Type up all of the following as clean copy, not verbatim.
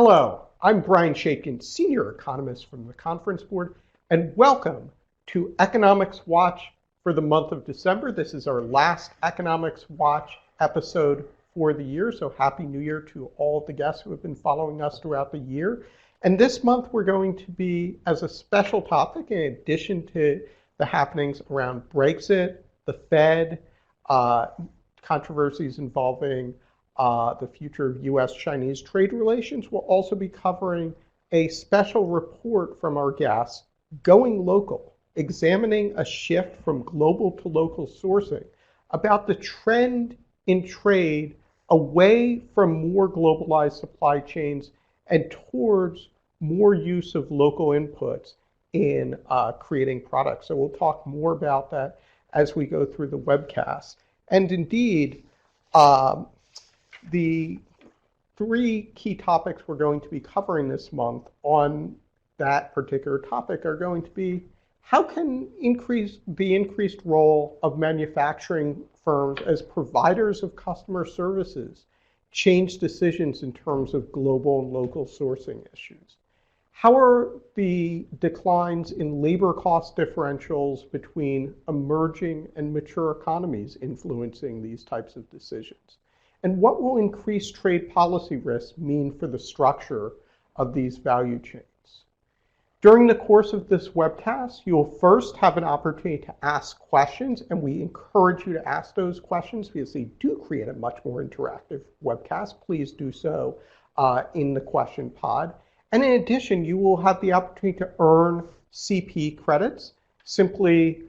Hello, I'm Brian Shakin, Senior Economist from the Conference Board, and welcome to Economics Watch for the month of December. This is our last Economics Watch episode for the year, so Happy New Year to all of the guests who have been following us throughout the year. And this month we're going to be, as a special topic, in addition to the happenings around Brexit, the Fed, controversies involving the future of U.S.-Chinese trade relations. We'll also be covering a special report from our guests, Going Local, examining a shift from global to local sourcing, about the trend in trade away from more globalized supply chains and towards more use of local inputs in creating products. So we'll talk more about that as we go through the webcast. And indeed, the three key topics we're going to be covering this month on that particular topic are going to be: how can the increased role of manufacturing firms as providers of customer services change decisions in terms of global and local sourcing issues? How are the declines in labor cost differentials between emerging and mature economies influencing these types of decisions? And what will increased trade policy risks mean for the structure of these value chains? During the course of this webcast, you will first have an opportunity to ask questions, and we encourage you to ask those questions because they do create a much more interactive webcast. Please do so in the question pod. And in addition, you will have the opportunity to earn CP credits. Simply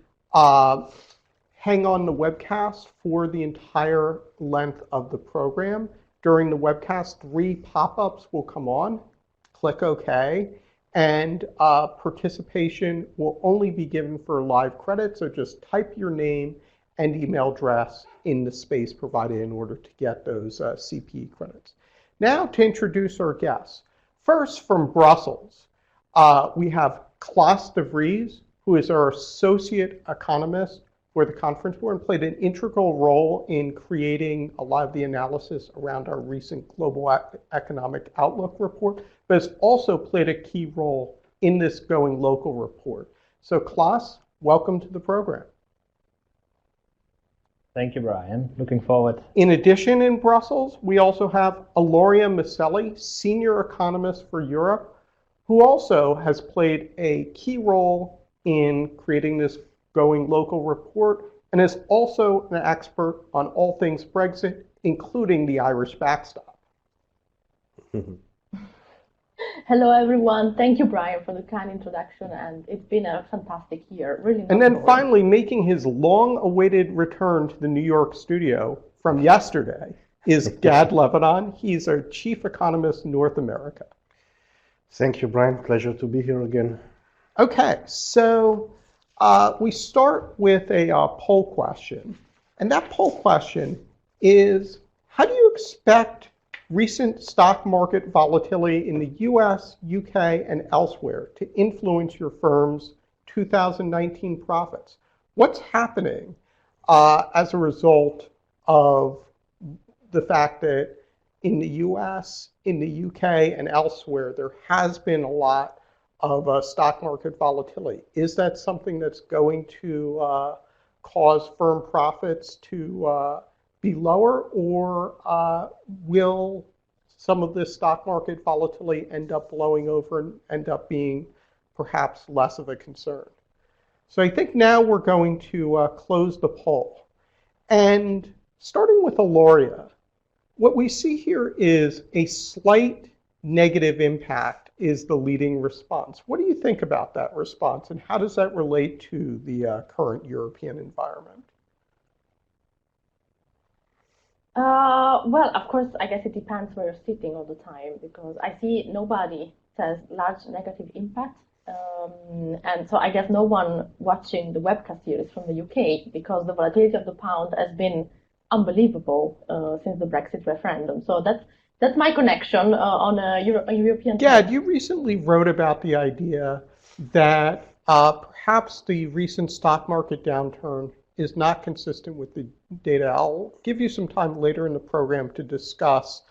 hang on the webcast for the entire length of the program. During the webcast, 3 pop-ups will come on. Click OK. And participation will only be given for live credits, so just type your name and email address in the space provided in order to get those CP credits. Now to introduce our guests. First, from Brussels, we have Klaas de Vries, who is our associate economist for the Conference Board and played an integral role in creating a lot of the analysis around our recent Global Economic Outlook report, but has also played a key role in this Going Local report. So Klaas, welcome to the program. Thank you, Brian. Looking forward. In addition, in Brussels, we also have Aloria Maselli, Senior Economist for Europe, who also has played a key role in creating this Going Local report and is also an expert on all things Brexit, including the Irish backstop. Hello, everyone. Thank you, Brian, for the kind introduction, and it's been a fantastic year. Really. And then finally, making his long-awaited return to the New York studio from yesterday is Gad Lebanon. He's our Chief Economist, North America. Thank you, Brian. Pleasure to be here again. Okay, so we start with a poll question. And that poll question is, how do you expect recent stock market volatility in the US, UK, and elsewhere to influence your firm's 2019 profits? What's happening as a result of the fact that in the US, in the UK, and elsewhere, there has been a lot of stock market volatility? Is that something that's going to cause firm profits to be lower, or will some of this stock market volatility end up blowing over and end up being perhaps less of a concern? So I think now we're going to close the poll. And starting with Aloria, what we see here is a slight negative impact is the leading response. What do you think about that response, and how does that relate to the current European environment? Well, of course, I guess it depends where you're sitting all the time, because I see nobody says large negative impact. And so I guess no one watching the webcast here is from the UK, because the volatility of the pound has been unbelievable since the Brexit referendum. So that's my connection on a European. Gad, you recently wrote about the idea that perhaps the recent stock market downturn is not consistent with the data. I'll give you some time later in the program to discuss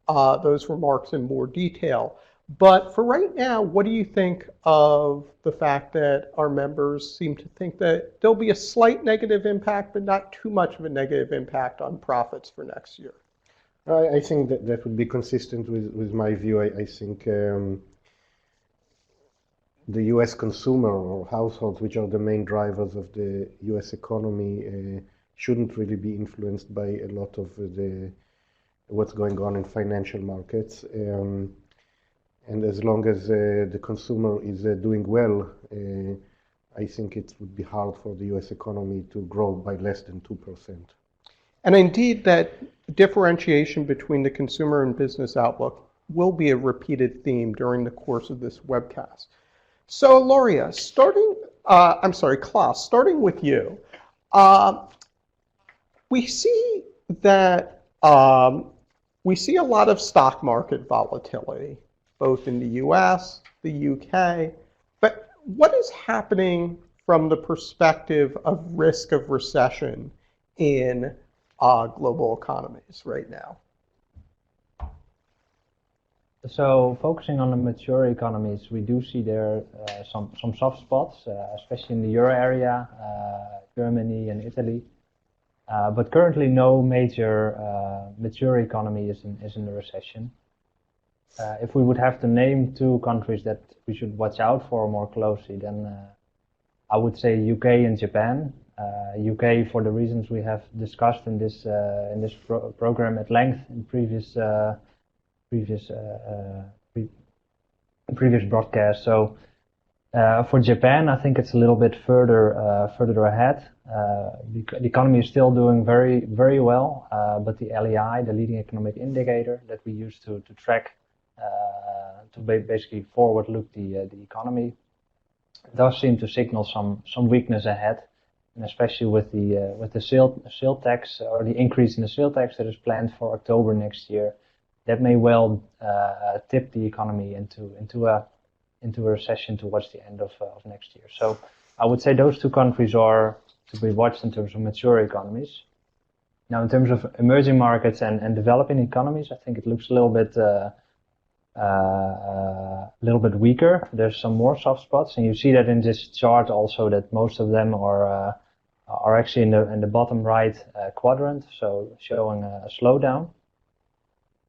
those remarks in more detail. But for right now, what do you think of the fact that our members seem to think that there'll be a slight negative impact, but not too much of a negative impact on profits for next year? I think that would be consistent with my view. I think the US consumer or households, which are the main drivers of the US economy, shouldn't really be influenced by a lot of what's going on in financial markets. And as long as the consumer is doing well, I think it would be hard for the US economy to grow by less than 2%. And indeed, that differentiation between the consumer and business outlook will be a repeated theme during the course of this webcast. So, Loria, Klaus, starting with you, we see that we see a lot of stock market volatility, both in the US, the UK, but what is happening from the perspective of risk of recession in global economies right now? So focusing on the mature economies, we do see there some soft spots, especially in the euro area, Germany and Italy. But currently no major mature economy is in a recession. If we would have to name two countries that we should watch out for more closely, then I would say UK and Japan. UK for the reasons we have discussed in this program at length in previous broadcasts. So for Japan, I think it's a little bit further ahead. The economy is still doing very, very well, but the LEI, the leading economic indicator that we use to track, to basically forward look the economy, does seem to signal some weakness ahead, and especially with the sale tax or the increase in the sale tax that is planned for October next year, that may well tip the economy into a recession towards the end of next year. So I would say those two countries are to be watched in terms of mature economies. Now, in terms of emerging markets and developing economies, I think it looks a little bit weaker. There's some more soft spots, and you see that in this chart also, that most of them are actually in the bottom right quadrant, so showing a slowdown.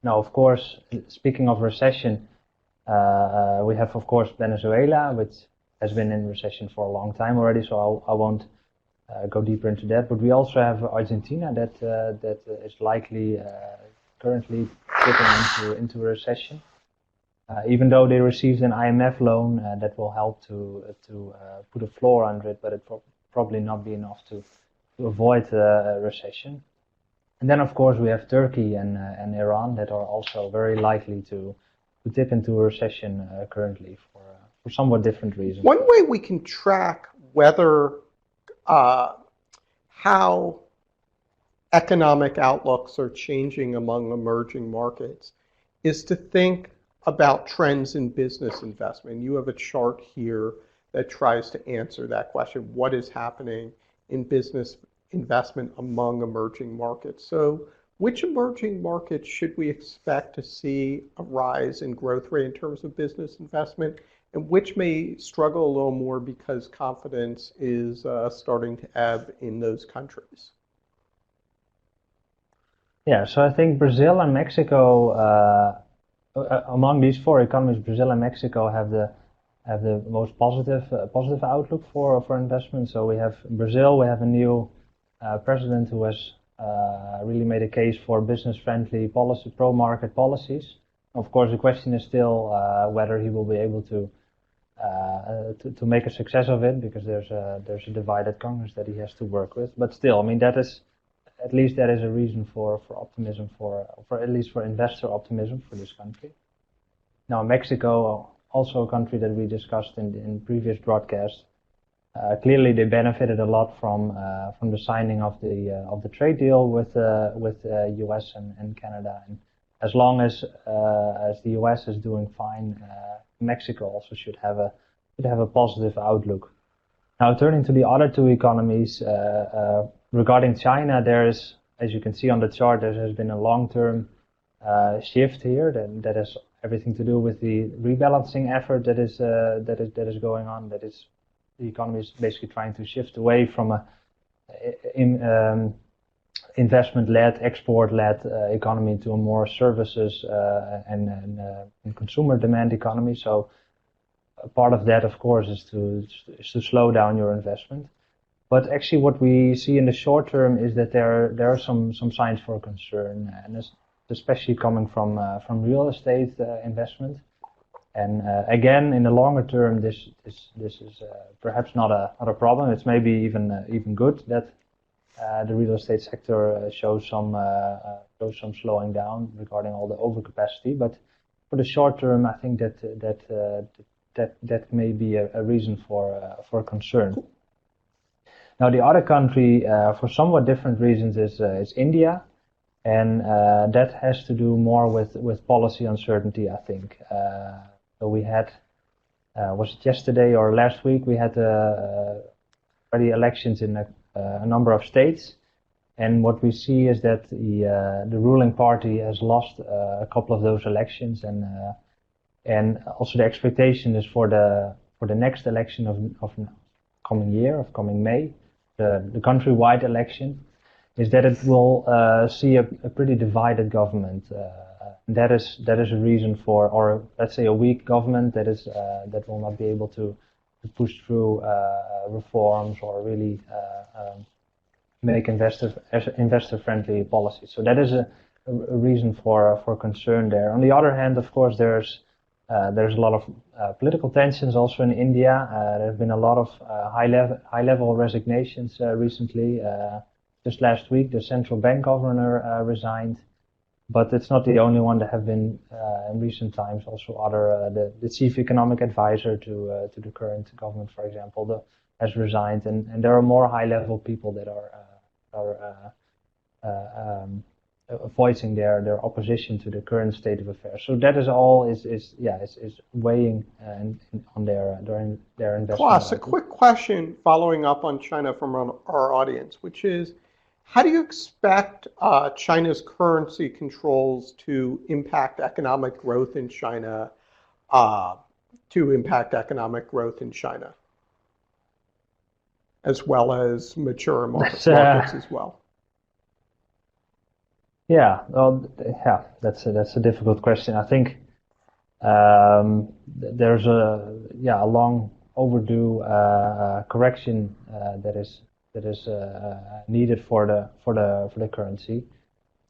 Now, of course, speaking of recession, we have, of course, Venezuela, which has been in recession for a long time already, so I won't go deeper into that. But we also have Argentina that is likely currently tipping into a recession. Even though they received an IMF loan that will help to put a floor under it, but it probably not be enough to avoid a recession. And then, of course, we have Turkey and Iran that are also very likely to dip into a recession currently for somewhat different reasons. One way we can track whether how economic outlooks are changing among emerging markets is to think about trends in business investment. You have a chart here that tries to answer that question. What is happening in business investment among emerging markets? So which emerging markets should we expect to see a rise in growth rate in terms of business investment, and which may struggle a little more because confidence is starting to ebb in those countries? Yeah, so I think Brazil and Mexico, among these four economies, Brazil and Mexico have the most positive outlook for investment. So we have Brazil, we have a new president who has really made a case for business-friendly policy, pro-market policies. Of course, the question is still whether he will be able to make a success of it, because there's a divided Congress that he has to work with. But still, I mean, that is a reason for optimism, for at least for investor optimism for this country. Now, Mexico, also a country that we discussed in previous broadcasts. Clearly, they benefited a lot from the signing of the trade deal with the U.S. and Canada. And as long as the U.S. is doing fine, Mexico also should have a positive outlook. Now, turning to the other two economies, regarding China, there is, as you can see on the chart, there has been a long-term shift here. That has everything to do with the rebalancing effort that is going on. That is, the economy is basically trying to shift away from a investment-led, export-led economy to a more services and consumer demand economy. So part of that, of course, is to slow down your investment. But actually, what we see in the short term is that there are some signs for concern, and especially coming from real estate investment. And again, in the longer term, this is perhaps not a problem. It's maybe even good that the real estate sector shows some slowing down regarding all the overcapacity. But for the short term, I think that may be a reason for concern. Now, the other country, for somewhat different reasons, is India, and that has to do more with policy uncertainty, I think. So we had, was it yesterday or last week, we had already elections in a number of states, and what we see is that the ruling party has lost a couple of those elections, and also the expectation is for the next election of coming May, the countrywide election, is that it will see a pretty divided government. That is a reason for, or let's say a weak government that will not be able to push through reforms or really make investor-friendly policies. So that is a reason for concern there. On the other hand, of course, there's a lot of political tensions also in India. There have been a lot of high-level resignations recently. Just last week, the central bank governor resigned. But it's not the only one. There have been in recent times also other the chief economic advisor to the current government, for example, has resigned, and there are more high-level people that are voicing their opposition to the current state of affairs. So that is all is weighing on their investment. Klaus, a quick question following up on China from our audience, which is, how do you expect China's currency controls to impact economic growth in China? As well as mature markets as well. Yeah, well, that's a difficult question. I think there's a long overdue correction that is needed for the currency,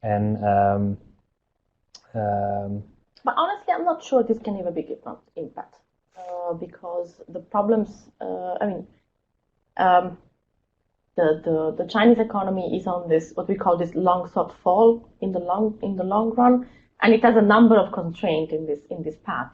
and but honestly, I'm not sure this can have a big impact because the problems. The Chinese economy is on this what we call this long sought fall in the long run, and it has a number of constraints in this path.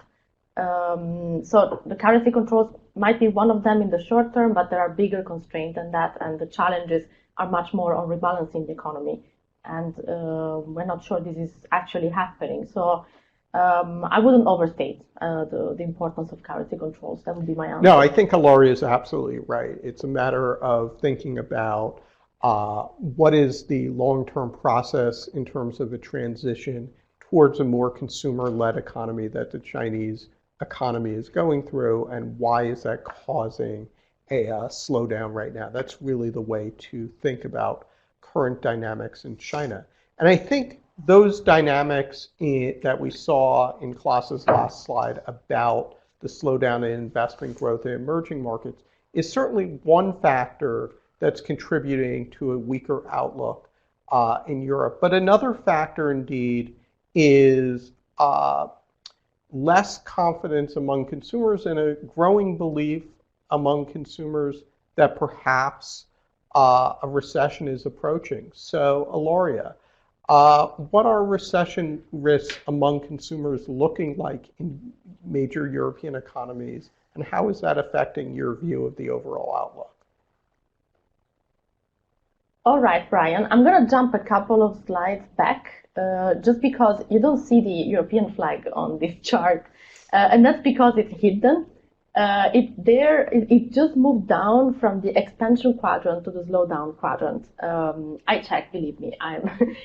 So the currency controls might be one of them in the short term, but there are bigger constraints than that, and the challenges are much more on rebalancing the economy. And we're not sure this is actually happening. So I wouldn't overstate the importance of currency controls. That would be my answer. No, I think Ilaria is absolutely right. It's a matter of thinking about what is the long-term process in terms of a transition towards a more consumer-led economy that the Chinese economy is going through, and why is that causing a slowdown right now? That's really the way to think about current dynamics in China. And I think those dynamics that we saw in Klaus's last slide about the slowdown in investment growth in emerging markets is certainly one factor that's contributing to a weaker outlook in Europe. But another factor indeed is less confidence among consumers and a growing belief among consumers that perhaps a recession is approaching. So, Ilaria, what are recession risks among consumers looking like in major European economies, and how is that affecting your view of the overall outlook? All right, Brian, I'm going to jump a couple of slides back just because you don't see the European flag on this chart. And that's because it's hidden. It just moved down from the expansion quadrant to the slowdown quadrant. I checked, believe me.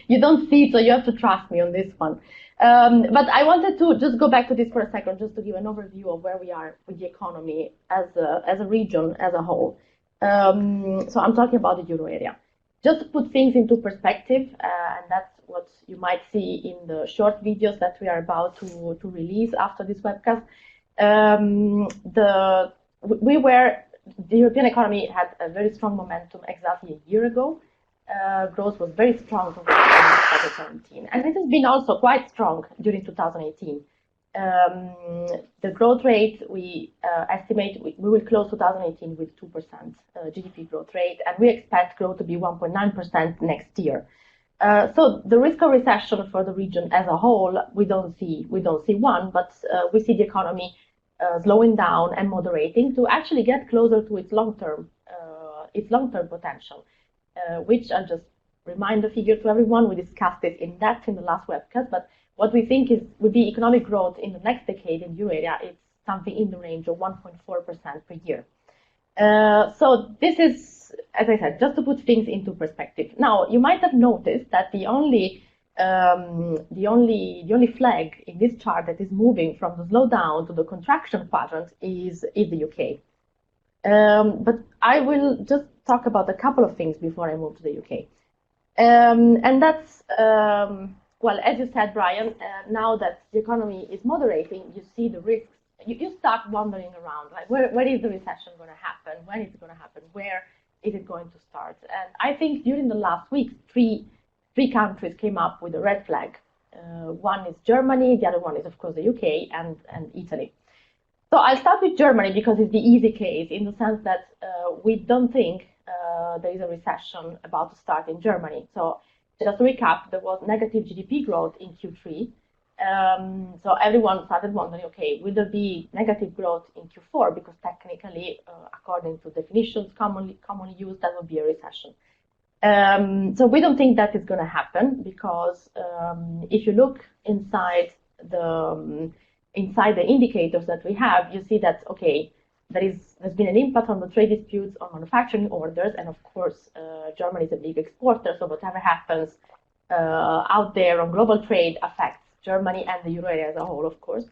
You don't see it, so you have to trust me on this one. But I wanted to just go back to this for a second, just to give an overview of where we are with the economy as a region, as a whole. So I'm talking about the euro area. Just to put things into perspective, and that's what you might see in the short videos that we are about to release after this webcast. The European economy had a very strong momentum exactly a year ago. Growth was very strong from 2017, and it has been also quite strong during 2018. The growth rate, we estimate we will close 2018 with 2% GDP growth rate, and we expect growth to be 1.9% next year. So the risk of recession for the region as a whole, we don't see one, but we see the economy slowing down and moderating to actually get closer to its long-term potential, which I'll just remind the figure to everyone. We discussed it in depth in the last webcast, but what we think is with the economic growth in the next decade in euro area, it's something in the range of 1.4% per year. So this is, as I said, just to put things into perspective. Now, you might have noticed that the only flag in this chart that is moving from the slowdown to the contraction quadrant is the UK. But I will just talk about a couple of things before I move to the UK. And that's, well, as you said, Brian, now that the economy is moderating, you see the risks. You start wandering around, like where is the recession going to happen? When is it going to happen? Where is it going to start? And I think during the last week, three countries came up with a red flag. One is Germany, the other one is, of course, the UK and Italy. So I'll start with Germany because it's the easy case in the sense that we don't think there is a recession about to start in Germany. So just to recap, there was negative GDP growth in Q3. So everyone started wondering, okay, will there be negative growth in Q4? Because technically, according to definitions commonly used, that would be a recession. So we don't think that is going to happen because if you look inside the indicators that we have, you see that, okay, there's been an impact on the trade disputes on manufacturing orders, and of course, Germany is a big exporter, so whatever happens out there on global trade affects Germany and the euro area as a whole, of course.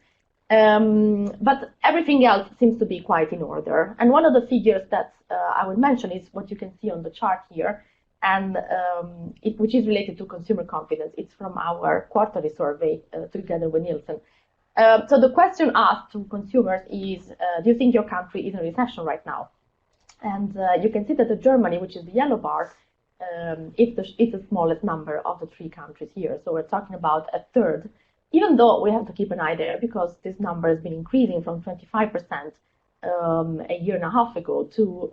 But everything else seems to be quite in order. And one of the figures that I will mention is what you can see on the chart here, and which is related to consumer confidence. It's from our quarterly survey together with Nielsen. So the question asked to consumers is, do you think your country is in a recession right now? And you can see that Germany, which is the yellow bar, it's the smallest number of the three countries here. So we're talking about a third, even though we have to keep an eye there because this number has been increasing from 25% a year and a half ago to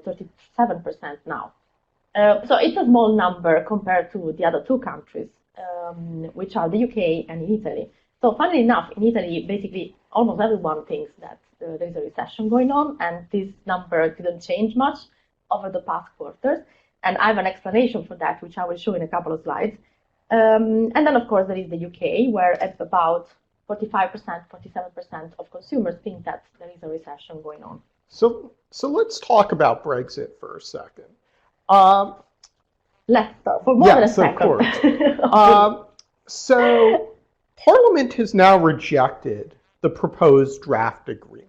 37% now. So it's a small number compared to the other two countries, which are the UK and Italy. So funnily enough, in Italy, basically almost everyone thinks that there is a recession going on, and this number didn't change much over the past quarters. And I have an explanation for that, which I will show in a couple of slides. And then, of course, there is the UK, where at about 45%, 47% of consumers think that there is a recession going on. So let's talk about Brexit for a second. Less for more than a second. Yes, of course. So Parliament has now rejected the proposed draft agreement.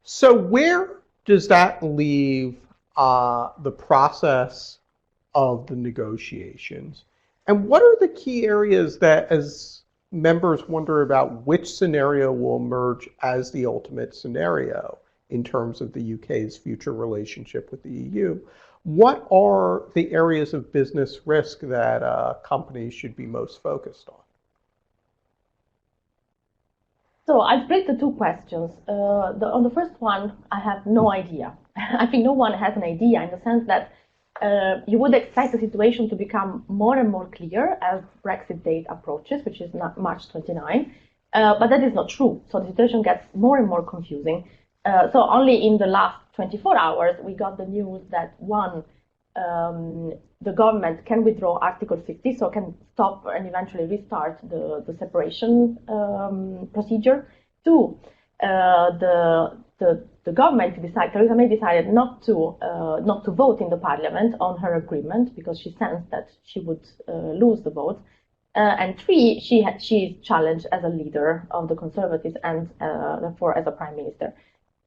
So where does that leave the process of the negotiations? And what are the key areas that, as members wonder about which scenario will emerge as the ultimate scenario in terms of the UK's future relationship with the EU? What are the areas of business risk that companies should be most focused on? So I'll split the two questions. On the first one, I have no idea. I think no one has an idea in the sense that you would expect the situation to become more and more clear as Brexit date approaches, which is not March 29. But that is not true. So the situation gets more and more confusing. So only in the last 24 hours, we got the news that one, the government can withdraw Article 50, so can stop and eventually restart the separation procedure. Two, the government decided, Theresa May decided not to vote in the parliament on her agreement because she sensed that she would lose the vote. And three, she is challenged as a leader of the Conservatives and therefore as a prime minister.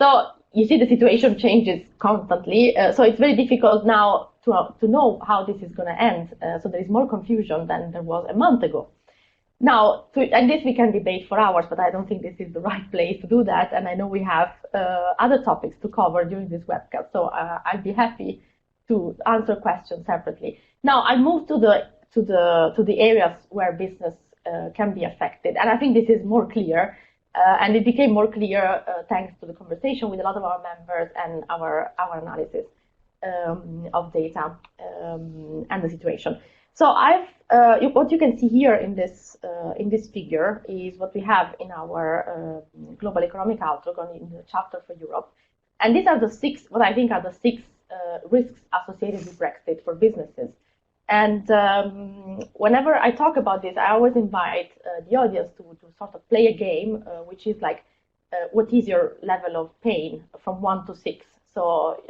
So you see the situation changes constantly. So it's very difficult now to know how this is going to end. So there is more confusion than there was a month ago. Now, and this we can debate for hours, but I don't think this is the right place to do that. And I know we have other topics to cover during this webcast, so I'd be happy to answer questions separately. Now, I move to the areas where business can be affected, and I think this is more clear, and it became more clear thanks to the conversation with a lot of our members and our analysis of data and the situation. So what you can see here in this figure is what we have in our global economic outlook in the chapter for Europe, and these are what I think are the six risks associated with Brexit for businesses. And whenever I talk about this, I always invite the audience to sort of play a game, which is like, what is your level of pain from 1 to 6? So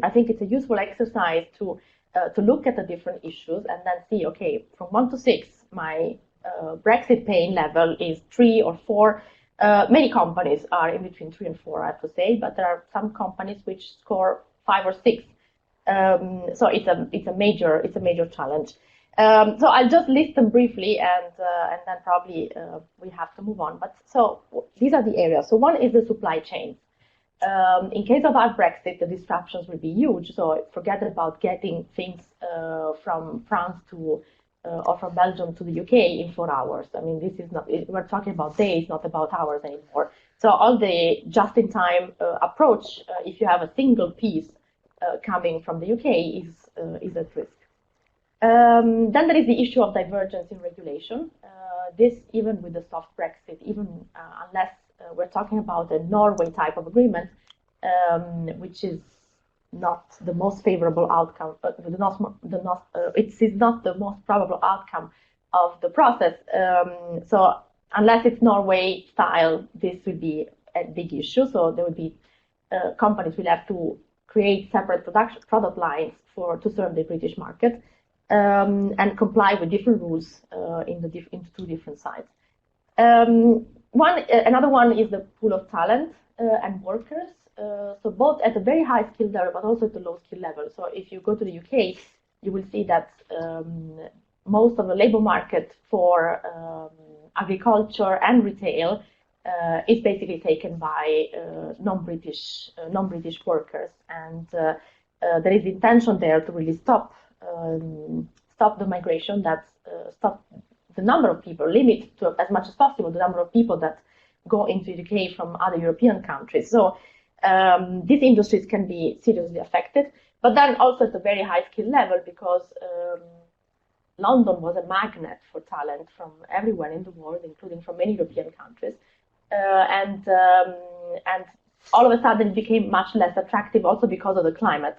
I think it's a useful exercise to look at the different issues and then see, okay, from 1 to 6, my Brexit pain level is 3 or 4. Many companies are in between 3 and 4, I have to say, but there are some companies which score 5 or 6. So it's a major challenge. So I'll just list them briefly, and then probably we have to move on. But so these are the areas. So one is the supply chain. In case of hard Brexit, the disruptions will be huge. So forget about getting things from France to or from Belgium to the UK in 4 hours. I mean, this is not. We're talking about days, not about hours anymore. So all the just-in-time approach, if you have a single piece coming from the UK, is at risk. Then there is the issue of divergence in regulation. This, even with the soft Brexit, even unless we're talking about a Norway type of agreement, which is not the most favorable outcome. It is not the most probable outcome of the process. So unless it's Norway style, this will be a big issue. So there will be companies will have to create separate product lines to serve the British market and comply with different rules into 2 different sites. Another one is the pool of talent and workers. So both at a very high skill level, but also at the low skill level. So if you go to the UK, you will see that most of the labor market for agriculture and retail is basically taken by non-British workers, and there is intention there to really stop the migration, stop the number of people, limit to as much as possible the number of people that go into the UK from other European countries. So these industries can be seriously affected, but then also at a very high skill level, because London was a magnet for talent from everywhere in the world, including from many European countries. And all of a sudden it became much less attractive also because of the climate.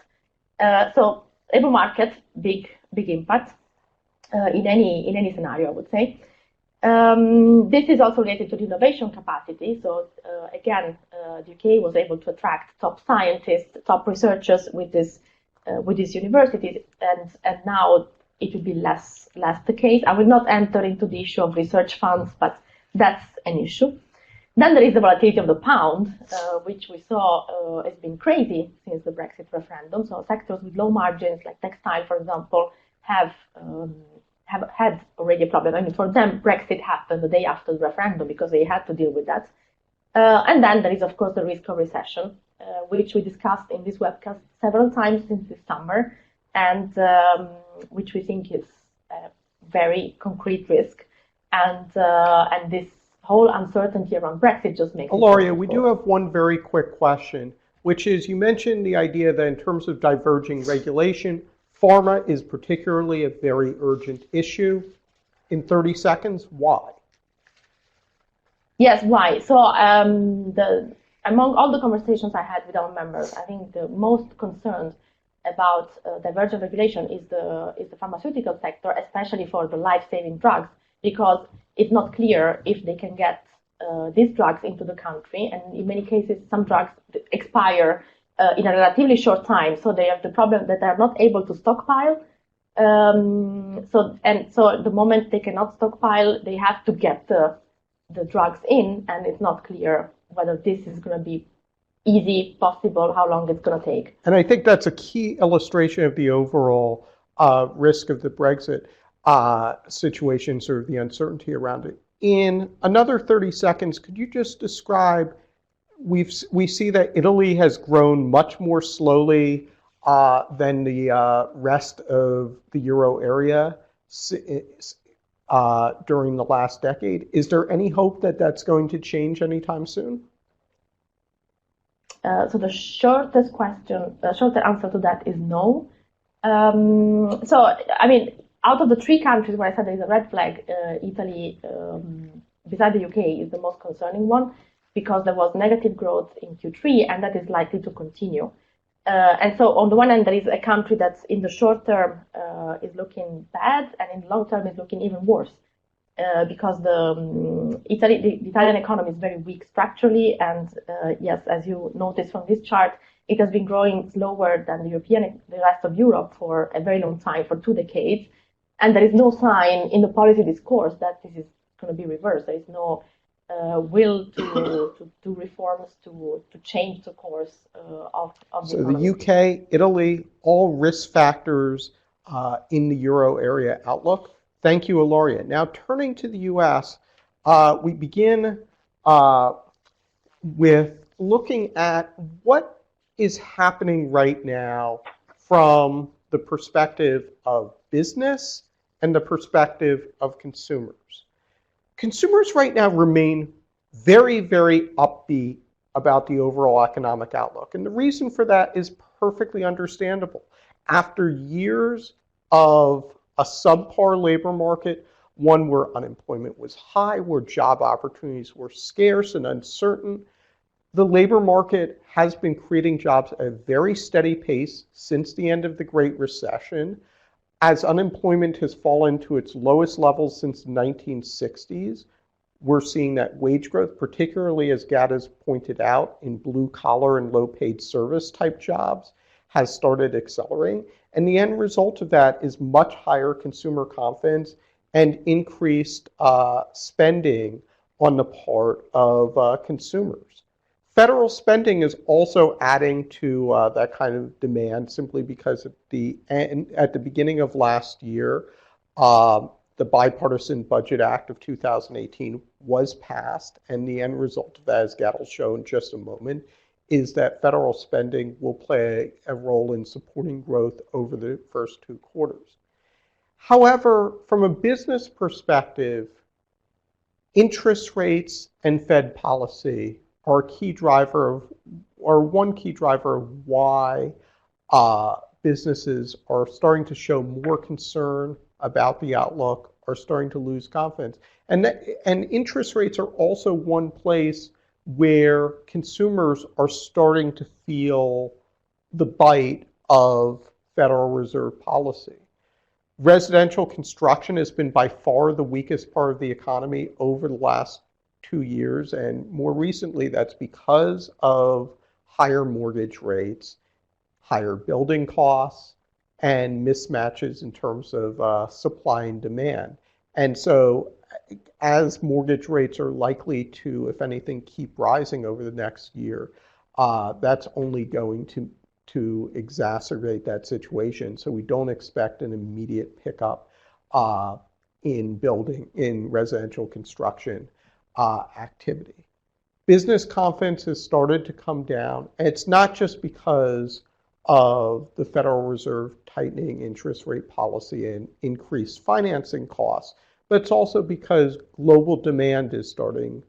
So labor market, big impact in any scenario, I would say. This is also related to the innovation capacity. So again, the UK was able to attract top scientists, top researchers with these universities, and now it will be less the case. I will not enter into the issue of research funds, but that's an issue. Then there is the volatility of the pound, which we saw has been crazy since the Brexit referendum. So sectors with low margins, like textile, for example, have had already a problem. I mean, for them, Brexit happened the day after the referendum because they had to deal with that. And then there is, of course, the risk of recession, which we discussed in this webcast several times since this summer, and which we think is a very concrete risk. And this whole uncertainty around Brexit just makes Ilaria, we do have one very quick question, which is, you mentioned the idea that in terms of diverging regulation, pharma is particularly a very urgent issue. In 30 seconds, why? Yes, why? So among all the conversations I had with our members, I think the most concerned about divergent regulation is the pharmaceutical sector, especially for the life-saving drugs, because it's not clear if they can get these drugs into the country, and in many cases, some drugs expire in a relatively short time. So they have the problem that they are not able to stockpile. So the moment they cannot stockpile, they have to get the drugs in, and it's not clear whether this is going to be easy, possible, how long it's going to take. And I think that's a key illustration of the overall risk of the Brexit situation, sort of the uncertainty around it. In another 30 seconds, could you just describe, we see that Italy has grown much more slowly than the rest of the euro area during the last decade. Is there any hope that that's going to change anytime soon? So the shortest answer to that is no. So, I mean, out of the three countries where I said there is a red flag, Italy, beside the UK, is the most concerning one, because there was negative growth in Q3, and that is likely to continue. And so, on the one hand, there is a country that's in the short term is looking bad, and in the long term is looking even worse. Because the Italian economy is very weak structurally, and yes, as you notice from this chart, it has been growing slower than the rest of Europe for a very long time, for 2 decades, and there is no sign in the policy discourse that this is going to be reversed. There is no will to do reforms to change the course of the So economy. the UK, Italy, all risk factors in the euro area outlook. Thank you, Ilaria. Now, turning to the US, we begin with looking at what is happening right now from the perspective of business and the perspective of consumers. Consumers right now remain very, very upbeat about the overall economic outlook. And the reason for that is perfectly understandable. After years of a subpar labor market, one where unemployment was high, where job opportunities were scarce and uncertain, the labor market has been creating jobs at a very steady pace since the end of the Great Recession. As unemployment has fallen to its lowest levels since the 1960s, we're seeing that wage growth, particularly as Gad has pointed out, in blue collar and low paid service type jobs, has started accelerating. And the end result of that is much higher consumer confidence and increased spending on the part of consumers. Federal spending is also adding to that kind of demand, simply because at the beginning of last year, the Bipartisan Budget Act of 2018 was passed, and the end result of that, as Gad will show in just a moment, is that federal spending will play a role in supporting growth over the first 2 quarters. However, from a business perspective, interest rates and Fed policy are one key driver of why businesses are starting to show more concern about the outlook, are starting to lose confidence. And interest rates are also one place where consumers are starting to feel the bite of Federal Reserve policy. Residential construction has been by far the weakest part of the economy over the last 2 years, and more recently that's because of higher mortgage rates, higher building costs, and mismatches in terms of supply and demand. And so as mortgage rates are likely to, if anything, keep rising over the next year, that's only going to exacerbate that situation. So we don't expect an immediate pickup in residential construction activity. Business confidence has started to come down. And it's not just because of the Federal Reserve tightening interest rate policy and increased financing costs, but it's also because global demand is starting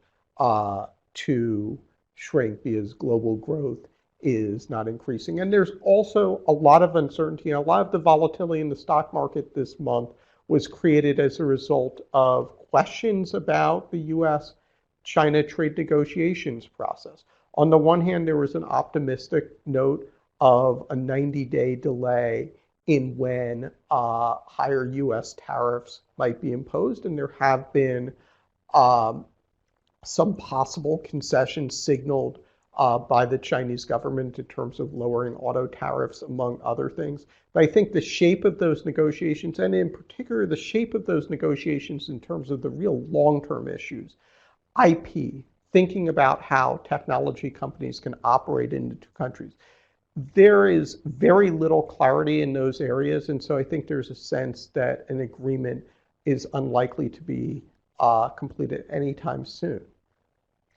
to shrink because global growth is not increasing. And there's also a lot of uncertainty. A lot of the volatility in the stock market this month was created as a result of questions about the US-China trade negotiations process. On the one hand, there was an optimistic note of a 90-day delay in when higher US tariffs might be imposed, and there have been a some possible concessions signaled by the Chinese government in terms of lowering auto tariffs, among other things. But I think the shape of those negotiations, and in particular the shape of those negotiations in terms of the real long-term issues, IP, thinking about how technology companies can operate in the two countries, there is very little clarity in those areas. And so I think there's a sense that an agreement is unlikely to be completed anytime soon.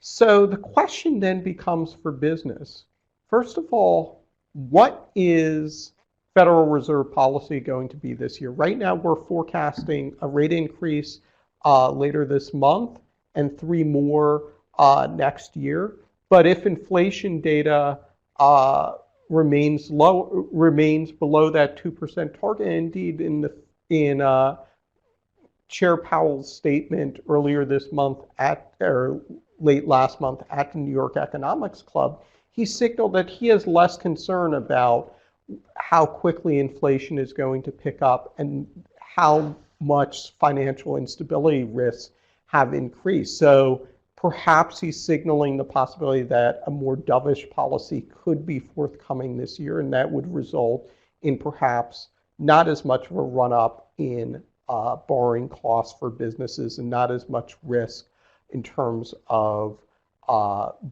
So the question then becomes for business. First of all, what is Federal Reserve policy going to be this year? Right now, we're forecasting a rate increase later this month and 3 more next year. But if inflation data remains below that 2% target, and indeed in Chair Powell's statement earlier this month or late last month at the New York Economics Club, he signaled that he has less concern about how quickly inflation is going to pick up and how much financial instability risks have increased. So perhaps he's signaling the possibility that a more dovish policy could be forthcoming this year, and that would result in perhaps not as much of a run-up in borrowing costs for businesses and not as much risk in terms of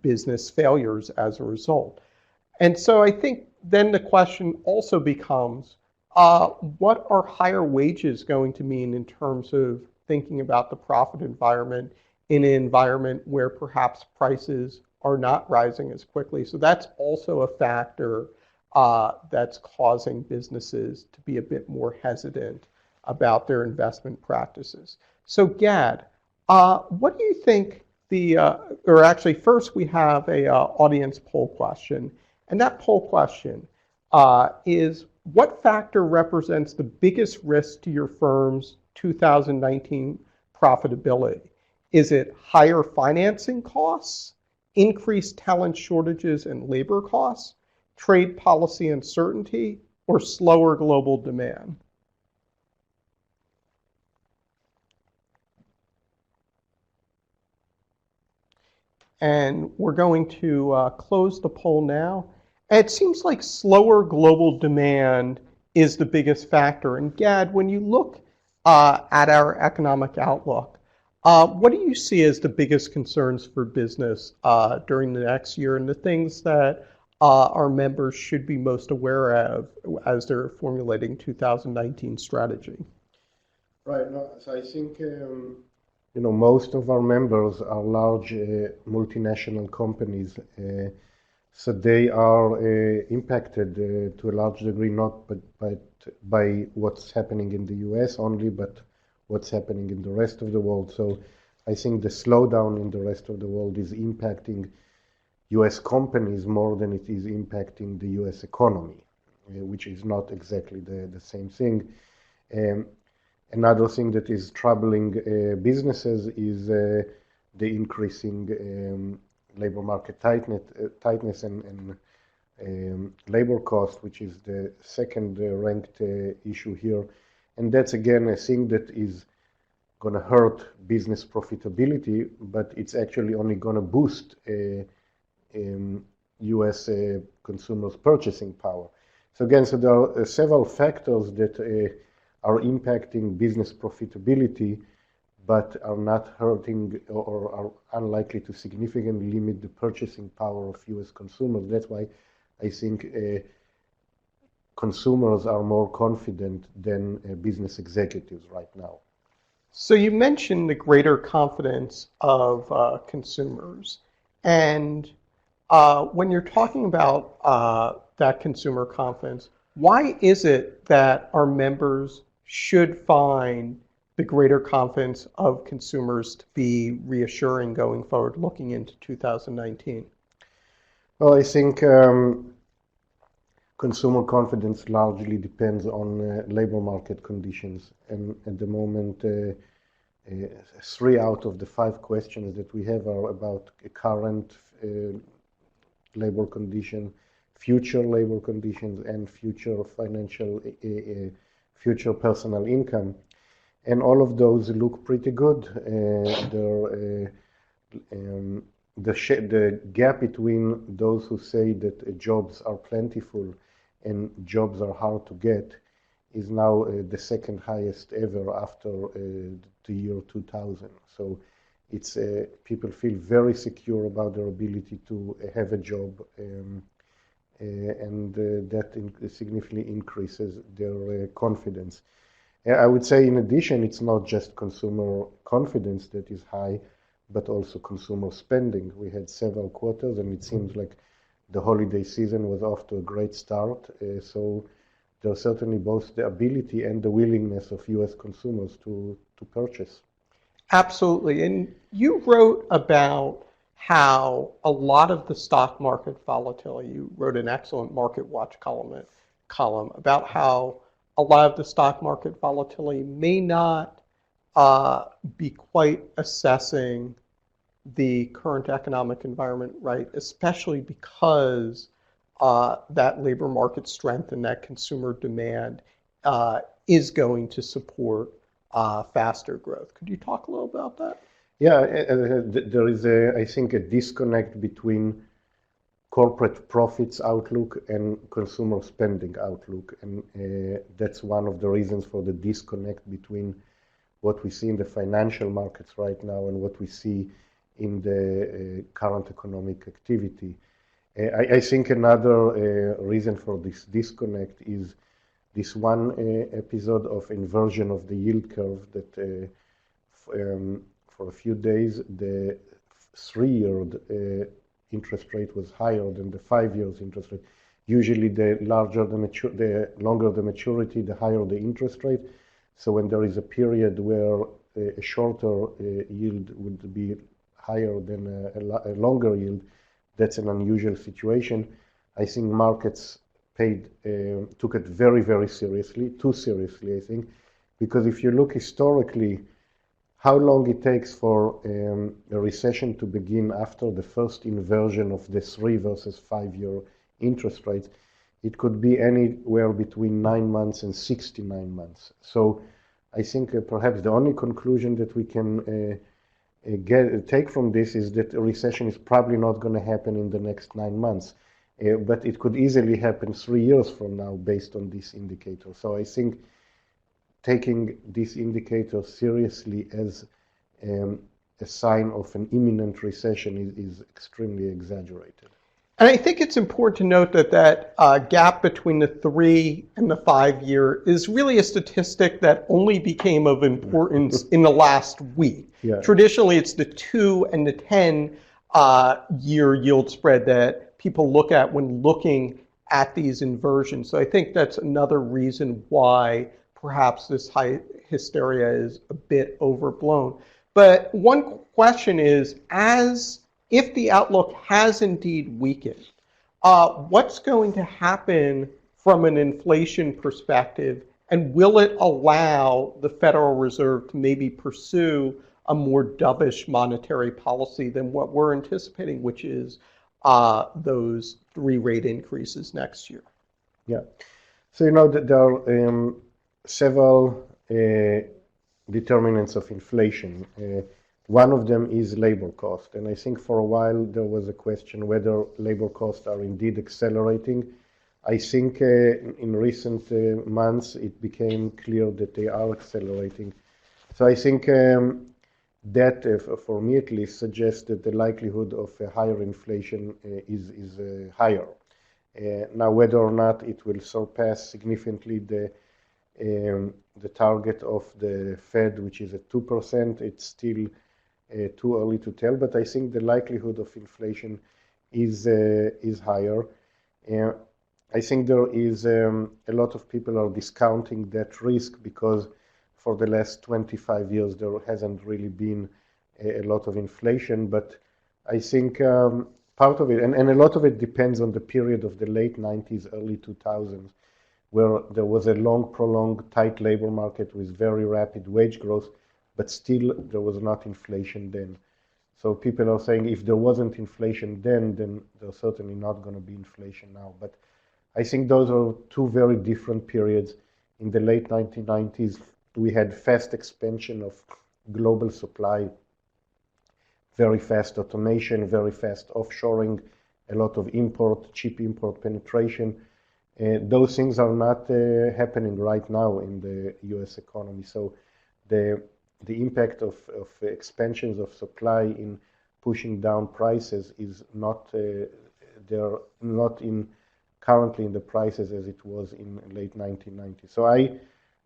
business failures as a result. And so I think then the question also becomes, what are higher wages going to mean in terms of thinking about the profit environment in an environment where perhaps prices are not rising as quickly? So that's also a factor that's causing businesses to be a bit more hesitant about their investment practices. So Gad, what do you think or actually first we have a audience poll question, and that poll question is, what factor represents the biggest risk to your firm's 2019 profitability? Is it higher financing costs, increased talent shortages and labor costs, trade policy uncertainty, or slower global demand? And we're going to close the poll now. It seems like slower global demand is the biggest factor. And Gad, when you look at our economic outlook, what do you see as the biggest concerns for business during the next year, and the things that our members should be most aware of as they're formulating 2019 strategy? Right. No, so I think most of our members are large multinational companies, so they are impacted to a large degree not by what's happening in the US only, but what's happening in the rest of the world. So I think the slowdown in the rest of the world is impacting US companies more than it is impacting the US economy, which is not exactly the same thing. Another thing that is troubling businesses is the increasing labor market tightness and labor cost, which is the second ranked issue here. And that's again a thing that is going to hurt business profitability, but it's actually only going to boost US consumers' purchasing power. So again, so there are several factors that are impacting business profitability, but are not hurting or are unlikely to significantly limit the purchasing power of US consumers. That's why I think consumers are more confident than business executives right now. So you mentioned the greater confidence of consumers. And when you're talking about that consumer confidence, why is it that our members should find the greater confidence of consumers to be reassuring going forward, looking into 2019? Well, I think consumer confidence largely depends on labor market conditions. And at the moment, 3 out of the 5 questions that we have are about current labor condition, future labor conditions, and future financial, future personal income. And all of those look pretty good. They're the gap between those who say that jobs are plentiful and jobs are hard to get is now the second highest ever after the year 2000. So it's people feel very secure about their ability to have a job, and that significantly increases their confidence. I would say, in addition, it's not just consumer confidence that is high, but also consumer spending. We had several quarters, and it seems like the holiday season was off to a great start. So there's certainly both the ability and the willingness of U.S. consumers to purchase. Absolutely. And you wrote about how a lot of the stock market volatility, you wrote an excellent Market Watch column about how a lot of the stock market volatility may not be quite assessing the current economic environment right, especially because that labor market strength and that consumer demand is going to support faster growth. Could you talk a little about that? Yeah, there is, I think, a disconnect between corporate profits outlook and consumer spending outlook, and that's one of the reasons for the disconnect between what we see in the financial markets right now and what we see in the current economic activity. I think another reason for this disconnect is this one episode of inversion of the yield curve that for a few days the 3-year interest rate was higher than the 5 years interest rate. Usually the longer the maturity, the higher the interest rate. So when there is a period where a shorter yield would be higher than a longer yield, that's an unusual situation. I think markets took it very, very seriously, too seriously, I think, because if you look historically, how long it takes for a recession to begin after the first inversion of the 3 versus 5-year interest rates, it could be anywhere between 9 months and 69 months. So I think perhaps the only conclusion that we can take from this is that a recession is probably not going to happen in the next 9 months. But it could easily happen 3 years from now based on this indicator. So I think taking this indicator seriously as a sign of an imminent recession is extremely exaggerated. And I think it's important to note that gap between the 3 and the 5 year is really a statistic that only became of importance in the last week. Yeah. Traditionally, it's the 2 and the 10 year yield spread that people look at when looking at these inversions. So I think that's another reason why perhaps this high hysteria is a bit overblown. But one question is, if the outlook has indeed weakened, what's going to happen from an inflation perspective, and will it allow the Federal Reserve to maybe pursue a more dovish monetary policy than what we're anticipating, which is those 3 rate increases next year? Yeah. So there are several determinants of inflation. One of them is labor cost. And I think for a while there was a question whether labor costs are indeed accelerating. I think in recent months it became clear that they are accelerating. So I think that, for me at least, suggests that the likelihood of a higher inflation is higher. Now, whether or not it will surpass significantly the target of the Fed, which is at 2%, it's still too early to tell. But I think the likelihood of inflation is higher. I think there is a lot of people are discounting that risk because for the last 25 years there hasn't really been a lot of inflation. But I think part of it, and a lot of it depends on the period of the late 90s, early 2000s, where there was a long, prolonged, tight labor market with very rapid wage growth, but still there was not inflation then. So people are saying if there wasn't inflation then there's certainly not going to be inflation now. But I think those are two very different periods. In the late 1990s, we had fast expansion of global supply, very fast automation, very fast offshoring, a lot of cheap import penetration. Those things are not happening right now in the US economy. So the impact of expansions of supply in pushing down prices is not, they're not currently in the prices as it was in late 1990s. So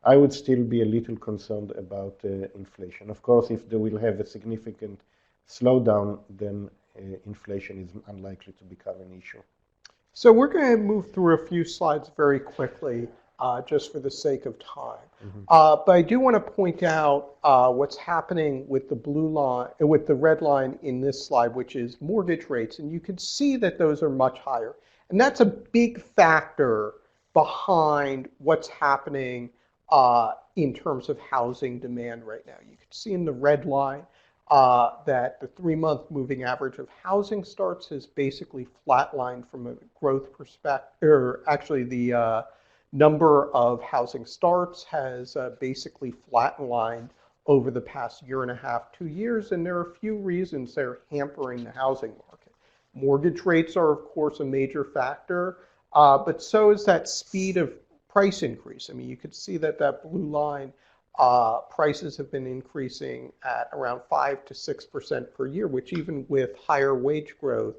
I would still be a little concerned about inflation. Of course, if they will have a significant slowdown, then inflation is unlikely to become an issue. So we're going to move through a few slides very quickly, just for the sake of time. But I do want to point out what's happening with the blue line, with the red line in this slide, which is mortgage rates, and you can see that those are much higher, and that's a big factor behind what's happening in terms of housing demand right now. You can see in the red line that the 3-month moving average of housing starts has basically flatlined from a growth perspective, or actually the number of housing starts has basically flatlined over the past year and a half, 2 years, and there are a few reasons they're hampering the housing market. Mortgage rates are, of course, a major factor, but so is that speed of price increase. I mean, you could see that blue line, prices have been increasing at around 5 to 6% per year, which even with higher wage growth,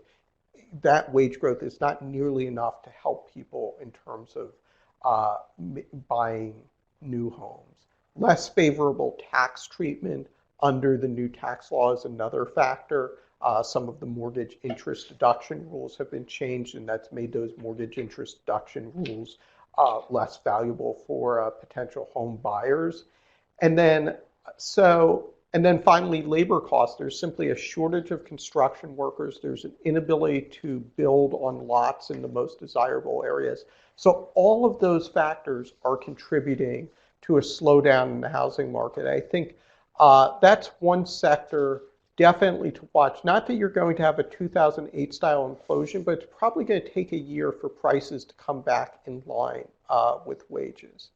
that wage growth is not nearly enough to help people in terms of buying new homes. Less favorable tax treatment under the new tax law is another factor. Some of the mortgage interest deduction rules have been changed, and that's made those mortgage interest deduction rules less valuable for potential home buyers. And then finally, labor costs. There's simply a shortage of construction workers. There's an inability to build on lots in the most desirable areas. So all of those factors are contributing to a slowdown in the housing market. I think that's one sector definitely to watch. Not that you're going to have a 2008 style implosion, but it's probably going to take a year for prices to come back in line with wages.